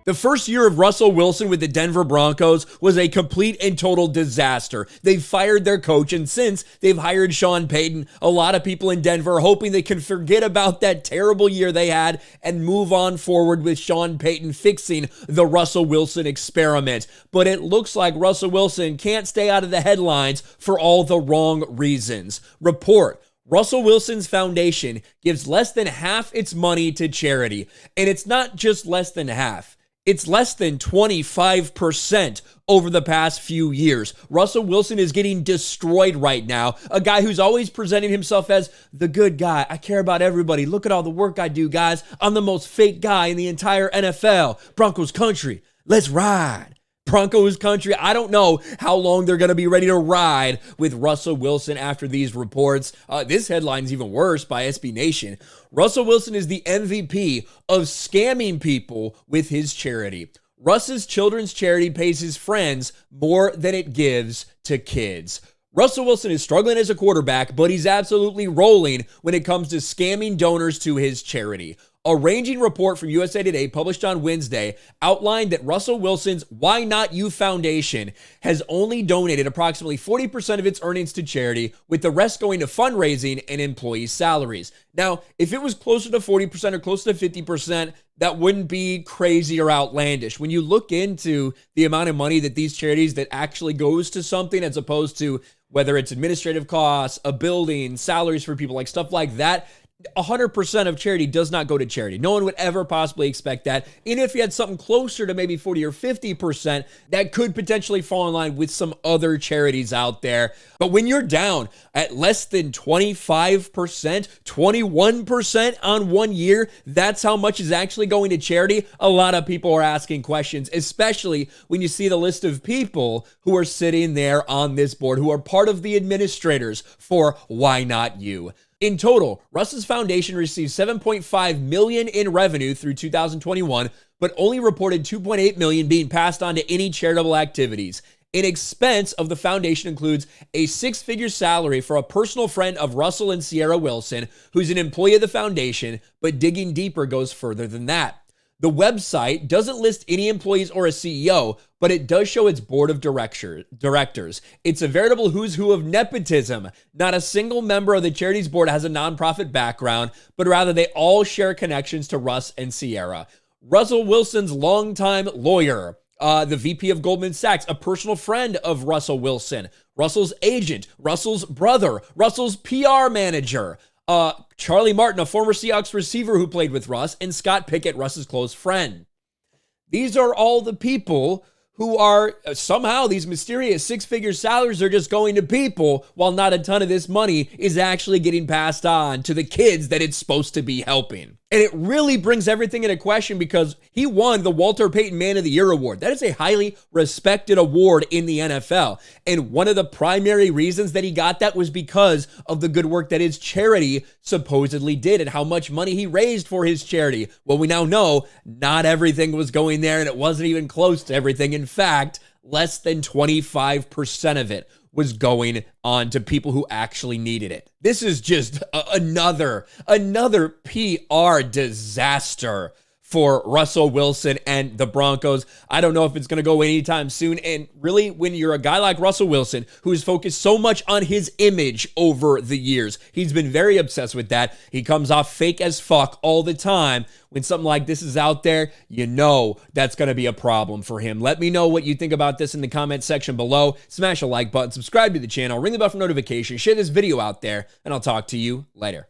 The first year of Russell Wilson with the Denver Broncos was a complete and total disaster. They've fired their coach, and since they've hired Sean Payton, a lot of people in Denver are hoping they can forget about that terrible year they had and move on forward with Sean Payton fixing the Russell Wilson experiment. But it looks like Russell Wilson can't stay out of the headlines for all the wrong reasons. Report: Russell Wilson's foundation gives less than half its money to charity. And it's not just less than half. It's less than 25% over the past few years. Russell Wilson is getting destroyed right now. A guy who's always presenting himself as the good guy. I care about everybody. Look at all the work I do, guys. I'm the most fake guy in the entire NFL. Broncos country. Let's ride. Broncos country. I don't know how long they're going to be ready to ride with Russell Wilson after these reports. This headline's even worse by SB Nation. Russell Wilson is the MVP of scamming people with his charity. Russ's children's charity pays his friends more than it gives to kids. Russell Wilson is struggling as a quarterback, but he's absolutely rolling when it comes to scamming donors to his charity. A ranging report from USA Today published on Wednesday outlined that Russell Wilson's Why Not You Foundation has only donated approximately 40% of its earnings to charity, with the rest going to fundraising and employee salaries. Now, if it was closer to 40% or close to 50%, that wouldn't be crazy or outlandish. When you look into the amount of money that these charities that actually goes to something, as opposed to whether it's administrative costs, a building, salaries for people, like stuff like that, 100% of charity does not go to charity. No one would ever possibly expect that. And if you had something closer to maybe 40 or 50%, that could potentially fall in line with some other charities out there. But when you're down at less than 25%, 21% on 1 year, that's how much is actually going to charity. A lot of people are asking questions, especially when you see the list of people who are sitting there on this board, who are part of the administrators for Why Not You. In total, Russ's foundation received $7.5 million in revenue through 2021, but only reported $2.8 million being passed on to any charitable activities. An expense of the foundation includes a six-figure salary for a personal friend of Russell and Sierra Wilson, who's an employee of the foundation, but digging deeper goes further than that. The website doesn't list any employees or a CEO, but it does show its board of directors. It's a veritable who's who of nepotism. Not a single member of the charity's board has a nonprofit background, but rather they all share connections to Russ and Sierra. Russell Wilson's longtime lawyer, the VP of Goldman Sachs, a personal friend of Russell Wilson, Russell's agent, Russell's brother, Russell's PR manager, Charlie Martin, a former Seahawks receiver who played with Russ, and Scott Pickett, Russ's close friend. These are all the people who are somehow, these mysterious six-figure salaries are just going to people, while not a ton of this money is actually getting passed on to the kids that it's supposed to be helping. And it really brings everything into question, because he won the Walter Payton Man of the Year award. That is a highly respected award in the NFL. And one of the primary reasons that he got that was because of the good work that his charity supposedly did and how much money he raised for his charity. Well, we now know not everything was going there, and it wasn't even close to everything. In fact, less than 25% of it was going on to people who actually needed it. This is just another PR disaster for Russell Wilson and the Broncos. I don't know if it's going to go anytime soon. And really, when you're a guy like Russell Wilson, who's focused so much on his image over the years, he's been very obsessed with that. He comes off fake as fuck all the time. When something like this is out there, you know that's going to be a problem for him. Let me know what you think about this in the comment section below. Smash a like button, subscribe to the channel, ring the bell for notifications, share this video out there, and I'll talk to you later.